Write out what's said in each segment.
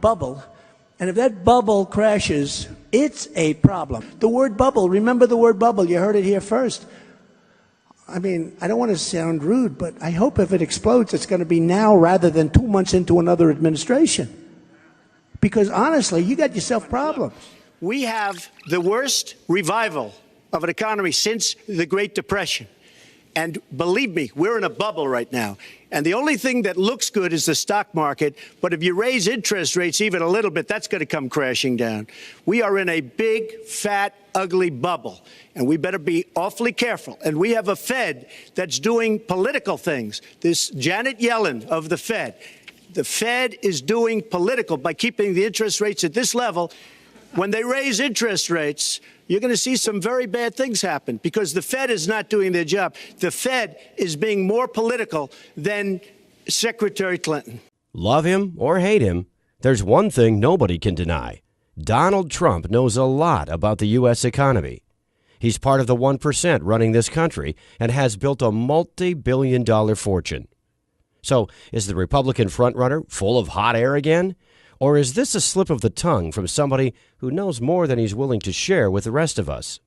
bubble. And if that bubble crashes, it's a problem. The word bubble, remember the word bubble. You heard it here first. I mean, I don't want to sound rude, but I hope if it explodes, it's going to be now rather than 2 months into another administration. Because honestly, you got yourself problems. We have the worst revival of an economy since the Great Depression. And believe me, we're in a bubble right now. And the only thing that looks good is the stock market. But if you raise interest rates even a little bit, that's going to come crashing down. We are in a big, fat, ugly bubble. And we better be awfully careful. And we have a Fed that's doing political things. This Janet Yellen of the Fed. The Fed is doing political by keeping the interest rates at this level. When they raise interest rates, you're going to see some very bad things happen because the Fed is not doing their job. The Fed is being more political than Secretary Clinton. Love him or hate him, there's one thing nobody can deny. Donald Trump knows a lot about the U.S. economy. He's part of the 1% running this country and has built a multi-billion-dollar fortune. So is the Republican frontrunner full of hot air again? Or is this a slip of the tongue from somebody who knows more than he's willing to share with the rest of us?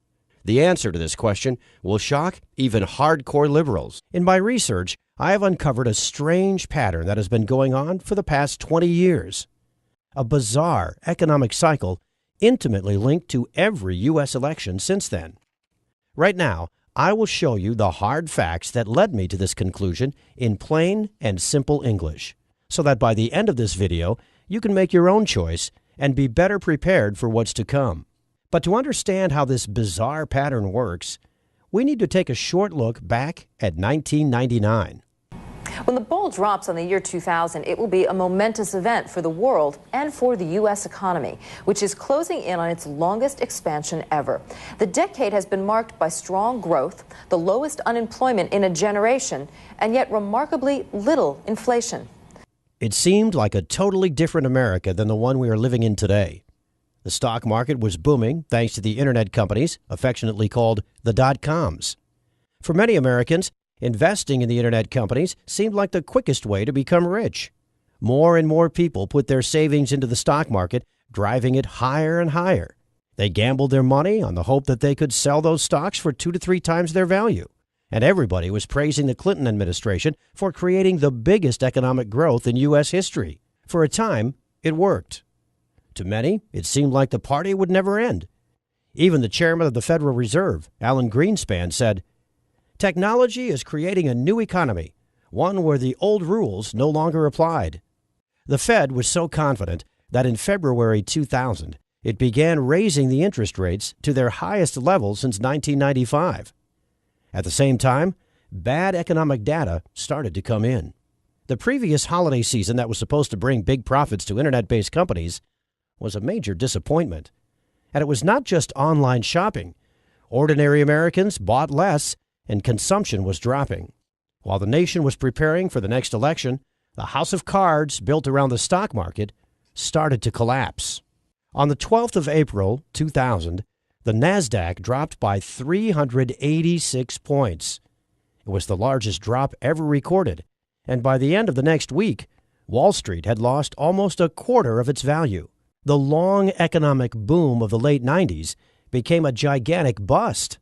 The answer to this question will shock even hardcore liberals. In my research, I have uncovered a strange pattern that has been going on for the past 20 years. A bizarre economic cycle intimately linked to every U.S. election since then. Right now, I will show you the hard facts that led me to this conclusion in plain and simple English, so that by the end of this video, you can make your own choice and be better prepared for what's to come. But to understand how this bizarre pattern works, we need to take a short look back at 1999. When the ball drops on the year 2000, it will be a momentous event for the world and for the U.S. economy, which is closing in on its longest expansion ever. The decade has been marked by strong growth, the lowest unemployment in a generation, and yet remarkably little inflation. It seemed like a totally different America than the one we are living in today. The stock market was booming thanks to the internet companies, affectionately called the dot-coms. For many Americans, investing in the internet companies seemed like the quickest way to become rich. More and more people put their savings into the stock market, driving it higher and higher. They gambled their money on the hope that they could sell those stocks for 2 to 3 times their value. And everybody was praising the Clinton administration for creating the biggest economic growth in U.S. history. For a time, it worked. To many, it seemed like the party would never end. Even the chairman of the Federal Reserve, Alan Greenspan, said, "Technology is creating a new economy, one where the old rules no longer applied." The Fed was so confident that in February 2000, it began raising the interest rates to their highest level since 1995. At the same time, bad economic data started to come in. The previous holiday season that was supposed to bring big profits to internet-based companies was a major disappointment. And it was not just online shopping. Ordinary Americans bought less and consumption was dropping. While the nation was preparing for the next election, the house of cards built around the stock market started to collapse. On the 12th of April, 2000, the NASDAQ dropped by 386 points. It was the largest drop ever recorded, and by the end of the next week, Wall Street had lost almost a quarter of its value. The long economic boom of the late 90s became a gigantic bust.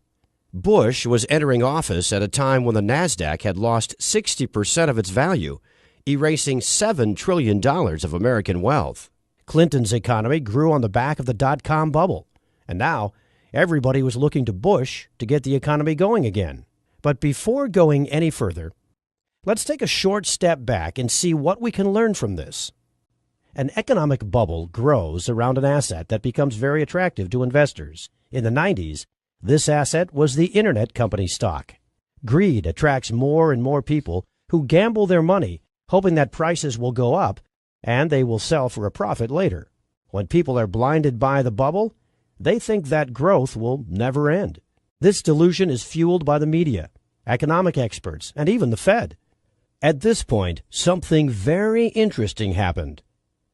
Bush was entering office at a time when the NASDAQ had lost 60% of its value, erasing $7 trillion of American wealth. Clinton's economy grew on the back of the dot-com bubble, and now everybody was looking to Bush to get the economy going again. But before going any further, let's take a short step back and see what we can learn from this. An economic bubble grows around an asset that becomes very attractive to investors. In the 90s, this asset was the internet company stock. Greed attracts more and more people who gamble their money, hoping that prices will go up and they will sell for a profit later. When people are blinded by the bubble, they think that growth will never end. This delusion is fueled by the media, economic experts, and even the Fed. At this point, something very interesting happened.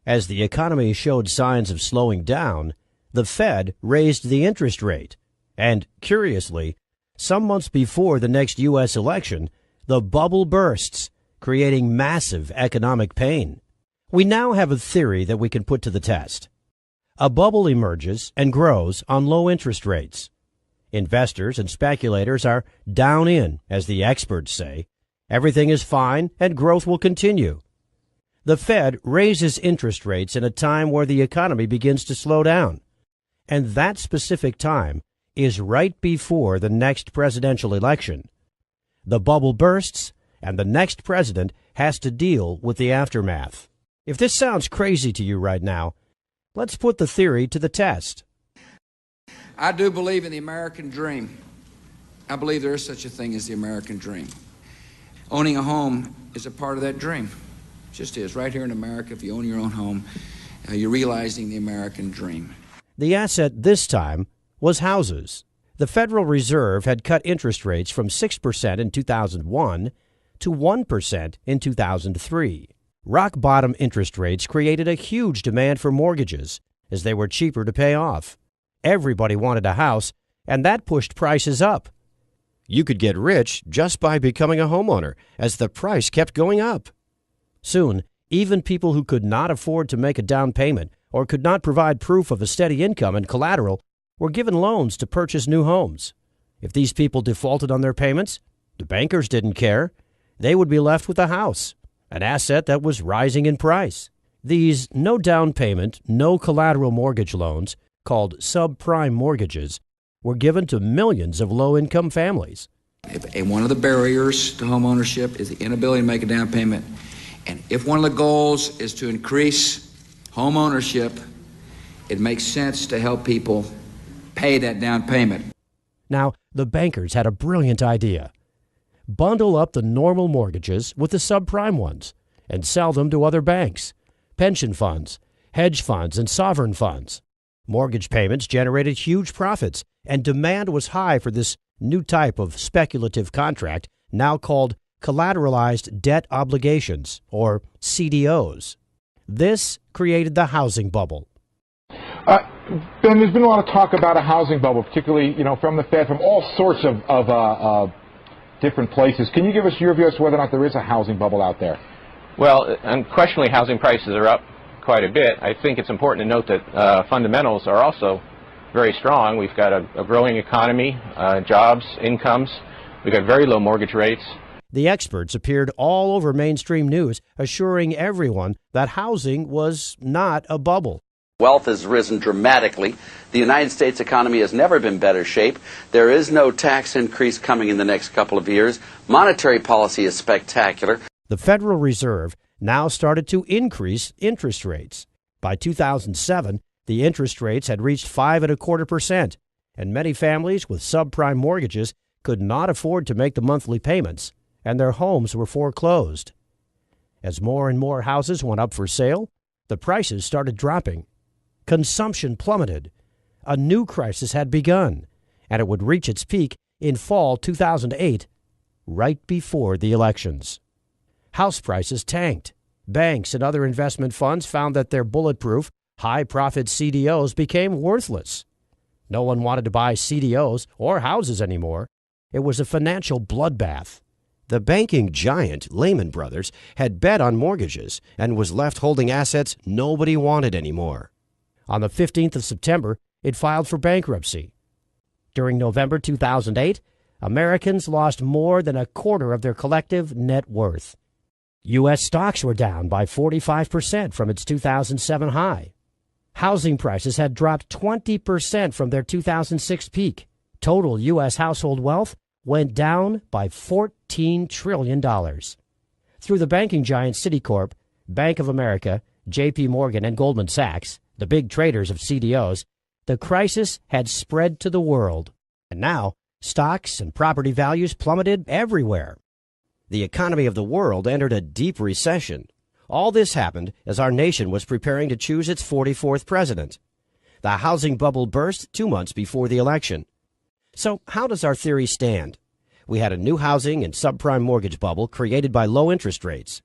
As the economy showed signs of slowing down, the Fed raised the interest rate. And, curiously, some months before the next U.S. election, the bubble bursts, creating massive economic pain. We now have a theory that we can put to the test. A bubble emerges and grows on low interest rates. Investors and speculators are down in, as the experts say. Everything is fine and growth will continue. The Fed raises interest rates in a time where the economy begins to slow down. And that specific time is right before the next presidential election. The bubble bursts, and the next president has to deal with the aftermath. If this sounds crazy to you right now, let's put the theory to the test. I do believe in the American dream. I believe there is such a thing as the American dream. Owning a home is a part of that dream. It just is. Right here in America, if you own your own home, you're realizing the American dream. The asset this time was houses. The Federal Reserve had cut interest rates from 6% in 2001 to 1% in 2003. Rock-bottom interest rates created a huge demand for mortgages, as they were cheaper to pay off. Everybody wanted a house, and that pushed prices up. You could get rich just by becoming a homeowner, as the price kept going up. Soon, even people who could not afford to make a down payment or could not provide proof of a steady income and collateral were given loans to purchase new homes. If these people defaulted on their payments, the bankers didn't care. They would be left with a house, an asset that was rising in price. These no down payment, no collateral mortgage loans, called subprime mortgages, were given to millions of low-income families. One of the barriers to home ownership is the inability to make a down payment. And if one of the goals is to increase home ownership, it makes sense to help people pay that down payment. Now, the bankers had a brilliant idea. Bundle up the normal mortgages with the subprime ones and sell them to other banks, pension funds, hedge funds, and sovereign funds. Mortgage payments generated huge profits, and demand was high for this new type of speculative contract, now called collateralized debt obligations, or CDOs. This created the housing bubble. Ben, there's been a lot of talk about a housing bubble, particularly, from the Fed, from all sorts of different places. Can you give us your view as to whether or not there is a housing bubble out there? Well, unquestionably, housing prices are up quite a bit. I think it's important to note that fundamentals are also very strong. We've got a growing economy, jobs, incomes. We've got very low mortgage rates. The experts appeared all over mainstream news, assuring everyone that housing was not a bubble. Wealth has risen dramatically. The United States economy has never been in better shape. There is no tax increase coming in the next couple of years. Monetary policy is spectacular. The Federal Reserve now started to increase interest rates. By 2007, the interest rates had reached 5.25%, and many families with subprime mortgages could not afford to make the monthly payments, and their homes were foreclosed. As more and more houses went up for sale, the prices started dropping. Consumption plummeted. A new crisis had begun, and it would reach its peak in fall 2008, right before the elections. House prices tanked. Banks and other investment funds found that their bulletproof, high-profit CDOs became worthless. No one wanted to buy CDOs or houses anymore. It was a financial bloodbath. The banking giant Lehman Brothers had bet on mortgages and was left holding assets nobody wanted anymore. On the 15th of September, it filed for bankruptcy. During November 2008, Americans lost more than a quarter of their collective net worth. U.S. stocks were down by 45% from its 2007 high. Housing prices had dropped 20% from their 2006 peak. Total U.S. household wealth went down by $14 trillion. Through the banking giant Citicorp, Bank of America, J.P. Morgan, and Goldman Sachs, the big traders of CDOs, the crisis had spread to the world. And now, stocks and property values plummeted everywhere. The economy of the world entered a deep recession. All this happened as our nation was preparing to choose its 44th president. The housing bubble burst 2 months before the election. So how does our theory stand? We had a new housing and subprime mortgage bubble created by low interest rates.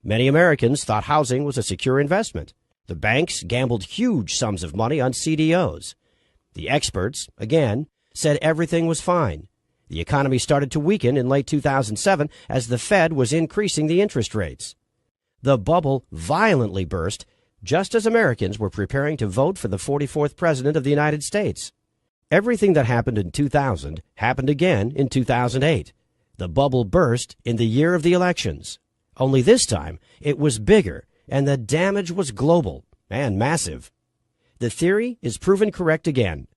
Many Americans thought housing was a secure investment. The banks gambled huge sums of money on CDOs. The experts, again, said everything was fine. The economy started to weaken in late 2007 as the Fed was increasing the interest rates. The bubble violently burst just as Americans were preparing to vote for the 44th President of the United States. Everything that happened in 2000 happened again in 2008. The bubble burst in the year of the elections. Only this time, it was bigger, and the damage was global and massive. The theory is proven correct again.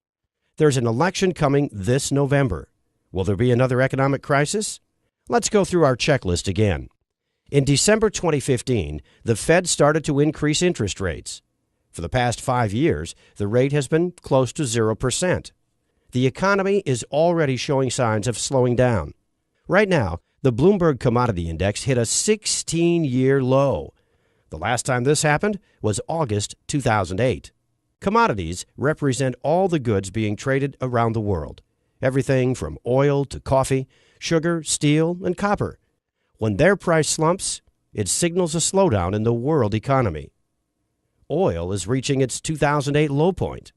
There's an election coming this November. Will there be another economic crisis? Let's go through our checklist again. In December 2015, the Fed started to increase interest rates. For the past 5 years, the rate has been close to 0%. The economy is already showing signs of slowing down. Right now, the Bloomberg Commodity Index hit a 16-year low. The last time this happened was August 2008. Commodities represent all the goods being traded around the world. Everything from oil to coffee, sugar, steel, and copper. When their price slumps, it signals a slowdown in the world economy. Oil is reaching its 2008 low point.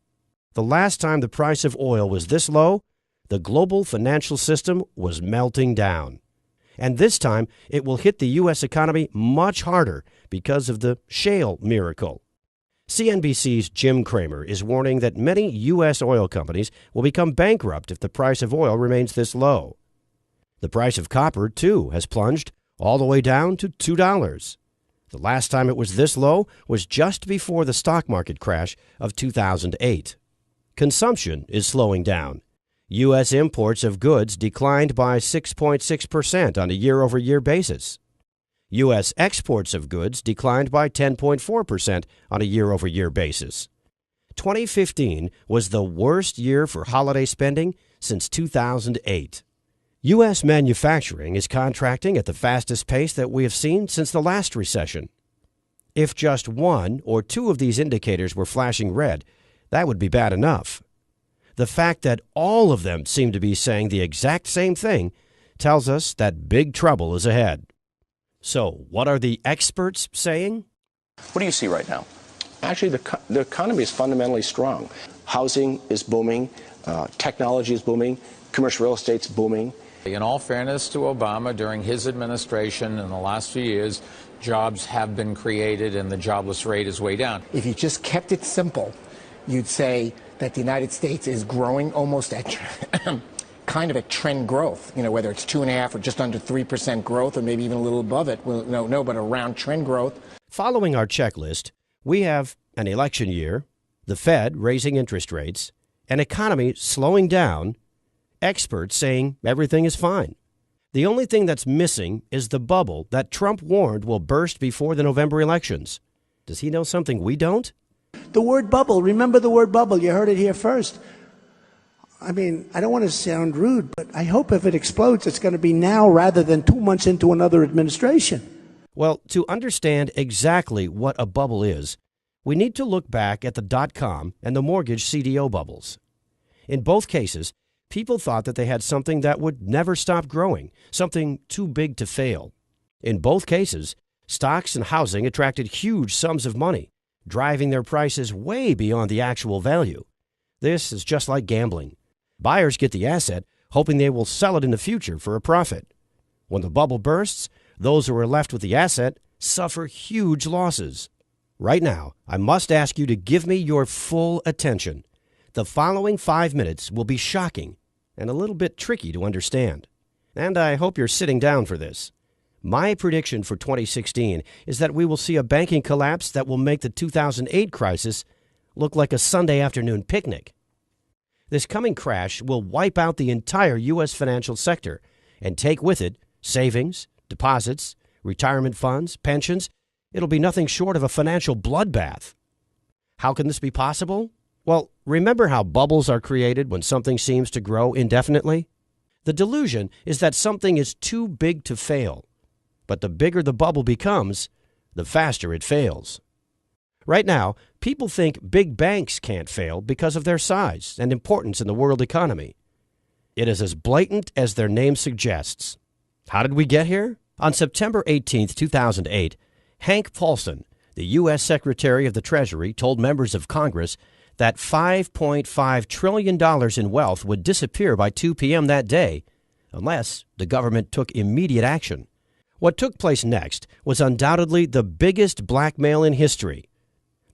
The last time the price of oil was this low, the global financial system was melting down. And this time, it will hit the U.S. economy much harder because of the shale miracle. CNBC's Jim Cramer is warning that many U.S. oil companies will become bankrupt if the price of oil remains this low. The price of copper, too, has plunged all the way down to $2. The last time it was this low was just before the stock market crash of 2008. Consumption is slowing down. U.S. imports of goods declined by 6.6% on a year-over-year basis. U.S. exports of goods declined by 10.4% on a year-over-year basis. 2015 was the worst year for holiday spending since 2008. U.S. manufacturing is contracting at the fastest pace that we have seen since the last recession. If just one or two of these indicators were flashing red, that would be bad enough. The fact that all of them seem to be saying the exact same thing tells us that big trouble is ahead. So, what are the experts saying? What do you see right now? Actually, the economy is fundamentally strong. Housing is booming. Technology is booming. Commercial real estate's booming. In all fairness to Obama, during his administration in the last few years, jobs have been created and the jobless rate is way down. If you just kept it simple, you'd say that the United States is growing almost at kind of at trend growth, whether it's 2.5% or just under 3% growth or maybe even a little above it. Well, no, but around trend growth. Following our checklist, we have an election year, the Fed raising interest rates, an economy slowing down, experts saying everything is fine. The only thing that's missing is the bubble that Trump warned will burst before the November elections. Does he know something we don't? The word bubble, remember the word bubble. You heard it here first. I mean, I don't want to sound rude, but I hope if it explodes, it's going to be now rather than 2 months into another administration. Well, to understand exactly what a bubble is, we need to look back at the dot-com and the mortgage CDO bubbles. In both cases, people thought that they had something that would never stop growing, something too big to fail. In both cases, stocks and housing attracted huge sums of money, driving their prices way beyond the actual value. This is just like gambling. Buyers get the asset, hoping they will sell it in the future for a profit. When the bubble bursts, those who are left with the asset suffer huge losses. Right now, I must ask you to give me your full attention. The following 5 minutes will be shocking and a little bit tricky to understand. And I hope you're sitting down for this. My prediction for 2016 is that we will see a banking collapse that will make the 2008 crisis look like a Sunday afternoon picnic. This coming crash will wipe out the entire U.S. financial sector and take with it savings, deposits, retirement funds, pensions. It'll be nothing short of a financial bloodbath. How can this be possible? Well, remember how bubbles are created when something seems to grow indefinitely? The delusion is that something is too big to fail. But the bigger the bubble becomes, the faster it fails. Right now, people think big banks can't fail because of their size and importance in the world economy. It is as blatant as their name suggests. How did we get here? On September 18, 2008, Hank Paulson, the U.S. Secretary of the Treasury, told members of Congress that $5.5 trillion in wealth would disappear by 2 p.m. that day unless the government took immediate action. What took place next was undoubtedly the biggest blackmail in history.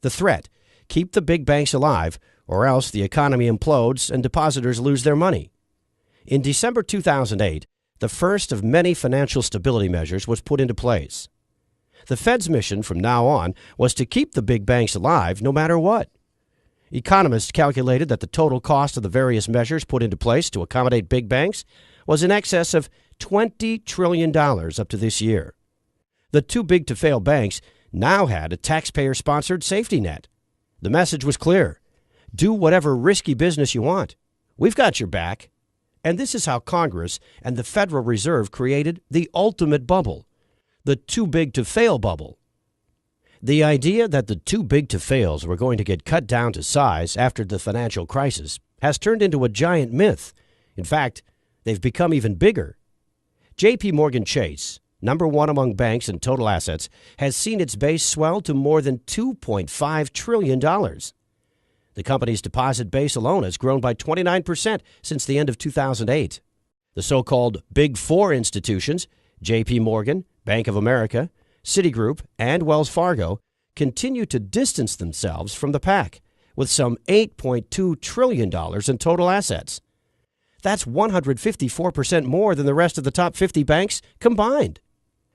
The threat: keep the big banks alive, or else the economy implodes and depositors lose their money. In December 2008, the first of many financial stability measures was put into place. The Fed's mission from now on was to keep the big banks alive no matter what. Economists calculated that the total cost of the various measures put into place to accommodate big banks was in excess of $20 trillion up to this year. The too big to fail banks now had a taxpayer-sponsored safety net. The message was clear: do whatever risky business you want. We've got your back. And this is how Congress and the Federal Reserve created the ultimate bubble, the too big to fail bubble. The idea that the too big to fails were going to get cut down to size after the financial crisis has turned into a giant myth. In fact, they've become even bigger. J.P. Morgan Chase, number one among banks in total assets, has seen its base swell to more than $2.5 trillion. The company's deposit base alone has grown by 29% since the end of 2008. The so-called Big Four institutions, J.P. Morgan, Bank of America, Citigroup, and Wells Fargo, continue to distance themselves from the pack, with some $8.2 trillion in total assets. That's 154% more than the rest of the top 50 banks combined.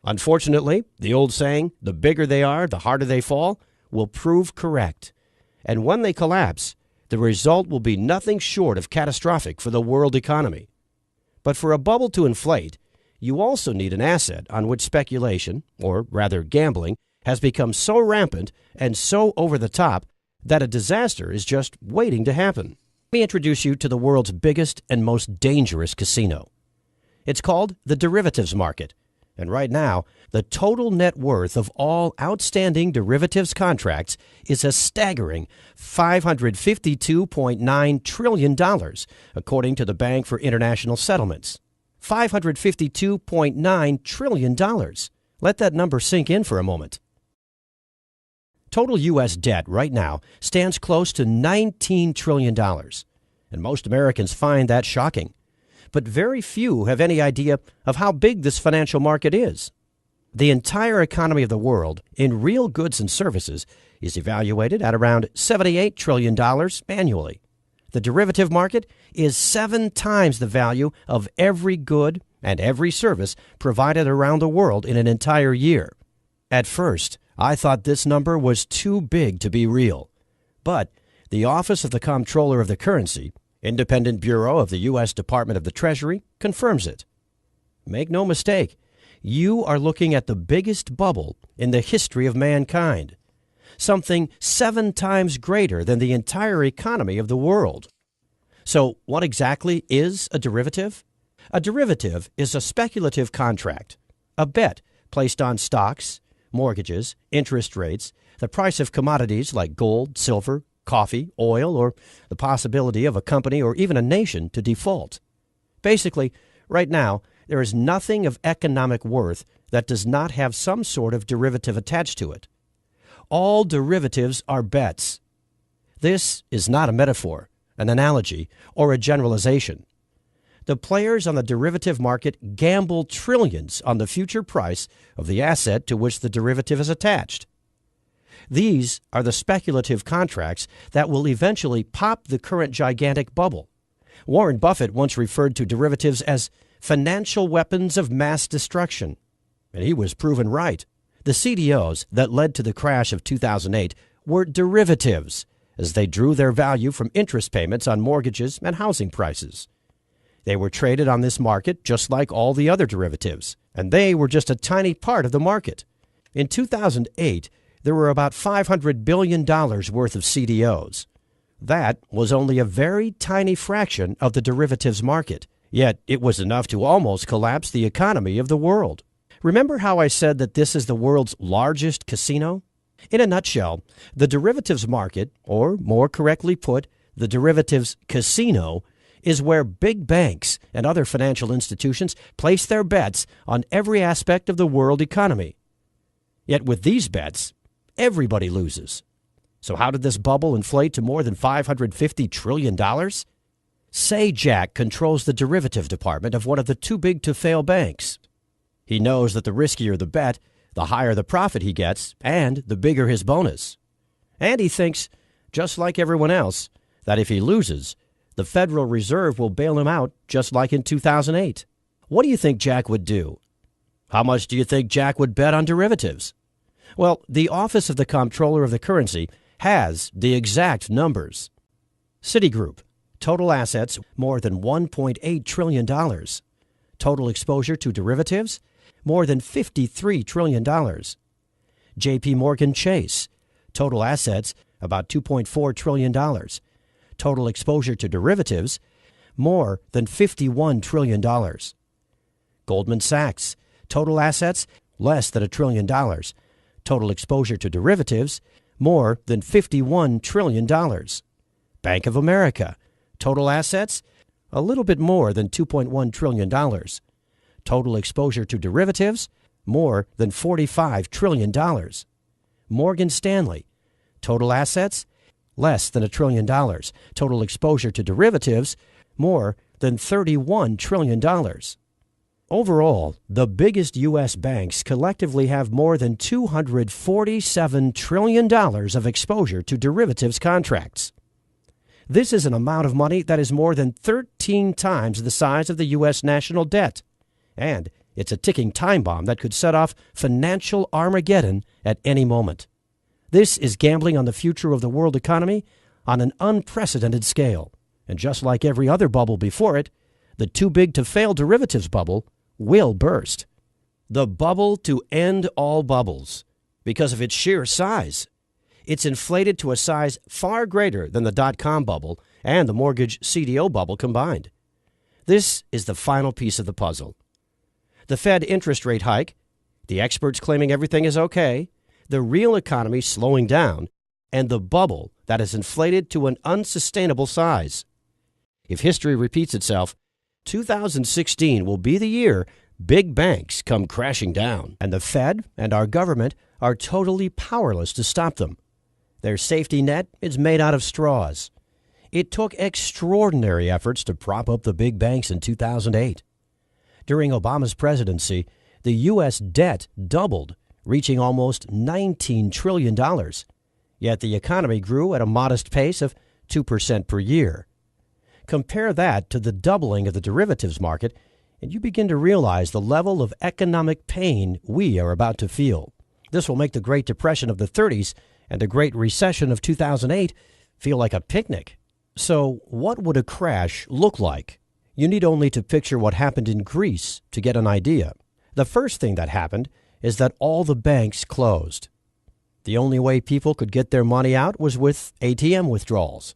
Unfortunately, the old saying, the bigger they are, the harder they fall, will prove correct. And when they collapse, the result will be nothing short of catastrophic for the world economy. But for a bubble to inflate, you also need an asset on which speculation, or rather gambling, has become so rampant and so over the top that a disaster is just waiting to happen. Let me introduce you to the world's biggest and most dangerous casino. It's called the derivatives market. And right now, the total net worth of all outstanding derivatives contracts is a staggering $552.9 trillion, according to the Bank for International Settlements. $552.9 trillion. Let that number sink in for a moment. Total U.S. debt right now stands close to $19 trillion, and most Americans find that shocking. But very few have any idea of how big this financial market is. The entire economy of the world, in real goods and services, is evaluated at around $78 trillion annually. The derivative market is 7 times the value of every good and every service provided around the world in an entire year. At first, I thought this number was too big to be real. But the Office of the Comptroller of the Currency, independent bureau of the U.S. Department of the Treasury, confirms it. Make no mistake, you are looking at the biggest bubble in the history of mankind, something 7 times greater than the entire economy of the world. So what exactly is a derivative? A derivative is a speculative contract, a bet placed on stocks, mortgages, interest rates, the price of commodities like gold, silver, coffee, oil, or the possibility of a company or even a nation to default. Basically, right now, there is nothing of economic worth that does not have some sort of derivative attached to it. All derivatives are bets. This is not a metaphor, an analogy, or a generalization. The players on the derivative market gamble trillions on the future price of the asset to which the derivative is attached. These are the speculative contracts that will eventually pop the current gigantic bubble. Warren Buffett once referred to derivatives as financial weapons of mass destruction, and he was proven right. The CDOs that led to the crash of 2008 were derivatives, as they drew their value from interest payments on mortgages and housing prices. They were traded on this market just like all the other derivatives, and they were just a tiny part of the market. In 2008, there were about $500 billion worth of CDOs. That was only a very tiny fraction of the derivatives market, yet it was enough to almost collapse the economy of the world. Remember how I said that this is the world's largest casino? In a nutshell, the derivatives market, or more correctly put, the derivatives casino, is where big banks and other financial institutions place their bets on every aspect of the world economy. Yet with these bets, everybody loses. So how did this bubble inflate to more than $550 trillion? Say Jack controls the derivative department of one of the too-big-to-fail banks. He knows that the riskier the bet, the higher the profit he gets, and the bigger his bonus. And he thinks, just like everyone else, that if he loses, the Federal Reserve will bail him out just like in 2008. What do you think Jack would do? How much do you think Jack would bet on derivatives? Well, the Office of the Comptroller of the Currency has the exact numbers. Citigroup, total assets more than $1.8 trillion. Total exposure to derivatives, more than $53 trillion. JP Morgan Chase, total assets about $2.4 trillion. Total exposure to derivatives, more than $51 trillion. Goldman Sachs, total assets less than $1 trillion. Total exposure to derivatives, more than $51 trillion. Bank of America, total assets a little bit more than $2.1 trillion. Total exposure to derivatives, more than $45 trillion. Morgan Stanley, total assets less than $1 trillion. Total exposure to derivatives, more than $31 trillion. Overall, the biggest U.S. banks collectively have more than $247 trillion of exposure to derivatives contracts. This is an amount of money that is more than 13 times the size of the U.S. national debt. And it's a ticking time bomb that could set off financial Armageddon at any moment. This is gambling on the future of the world economy on an unprecedented scale. And just like every other bubble before it, the too-big-to-fail derivatives bubble will burst. The bubble to end all bubbles because of its sheer size. It's inflated to a size far greater than the dot-com bubble and the mortgage CDO bubble combined. This is the final piece of the puzzle. The Fed interest rate hike, the experts claiming everything is okay, the real economy slowing down, and the bubble that is inflated to an unsustainable size. If history repeats itself, 2016 will be the year big banks come crashing down, and the Fed and our government are totally powerless to stop them. Their safety net is made out of straws. It took extraordinary efforts to prop up the big banks in 2008. During Obama's presidency, the U.S. debt doubled, reaching almost $19 trillion. Yet the economy grew at a modest pace of 2% per year. Compare that to the doubling of the derivatives market, and you begin to realize the level of economic pain we are about to feel. This will make the Great Depression of the 30s and the Great Recession of 2008 feel like a picnic. So what would a crash look like? You need only to picture what happened in Greece to get an idea. The first thing that happened is that all the banks closed. The only way people could get their money out was with ATM withdrawals.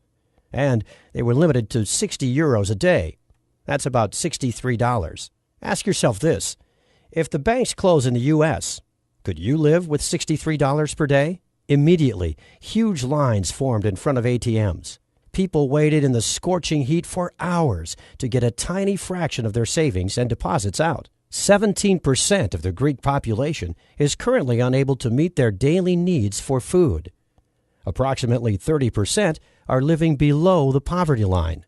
And they were limited to 60 euros a day. That's about $63. Ask yourself this. If the banks close in the U.S., could you live with $63 per day? Immediately, huge lines formed in front of ATMs. People waited in the scorching heat for hours to get a tiny fraction of their savings and deposits out. 17% of the Greek population is currently unable to meet their daily needs for food. Approximately 30% are living below the poverty line.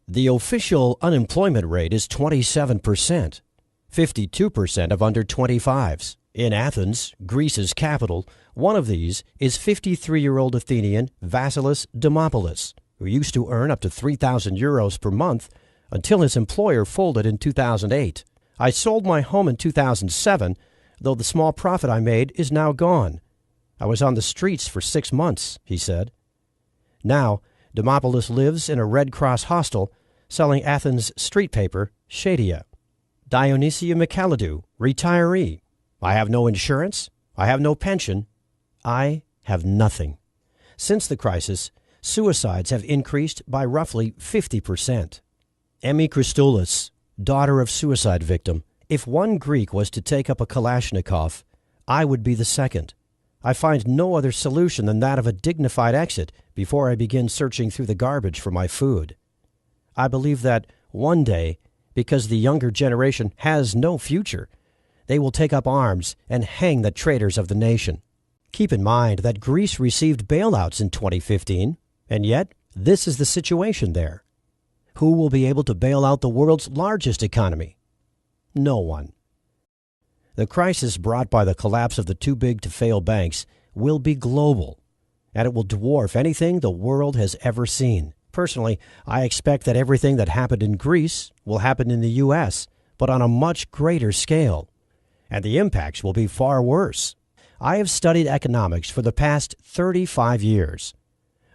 The official unemployment rate is 27%, 52% of under 25s. In Athens, Greece's capital, one of these is 53-year-old Athenian Vasilis Dimopoulos, who used to earn up to 3,000 euros per month until his employer folded in 2008. I sold my home in 2007, though the small profit I made is now gone. I was on the streets for 6 months, he said. Now, Dimopoulos lives in a Red Cross hostel selling Athens street paper, Shadia. Dionysia Michalidou, retiree. I have no insurance. I have no pension. I have nothing. Since the crisis, suicides have increased by roughly 50%. Emmy Christoulis, daughter of suicide victim. If one Greek was to take up a Kalashnikov, I would be the second. I find no other solution than that of a dignified exit before I begin searching through the garbage for my food. I believe that one day, because the younger generation has no future, they will take up arms and hang the traitors of the nation. Keep in mind that Greece received bailouts in 2015, and yet this is the situation there. Who will be able to bail out the world's largest economy? No one. The crisis brought by the collapse of the too-big-to-fail banks will be global, and it will dwarf anything the world has ever seen. Personally, I expect that everything that happened in Greece will happen in the U.S., but on a much greater scale, and the impacts will be far worse. I have studied economics for the past 35 years.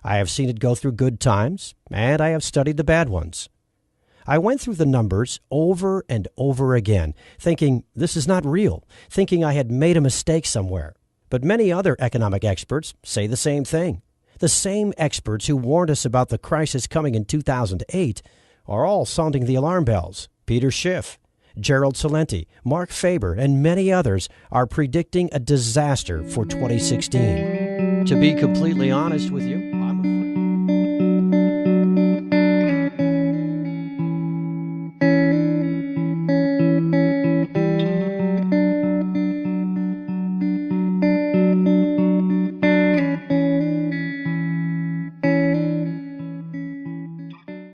I have seen it go through good times, and I have studied the bad ones. I went through the numbers over and over again, thinking this is not real, thinking I had made a mistake somewhere. But many other economic experts say the same thing. The same experts who warned us about the crisis coming in 2008 are all sounding the alarm bells. Peter Schiff, Gerald Celente, Mark Faber, and many others are predicting a disaster for 2016. To be completely honest with you,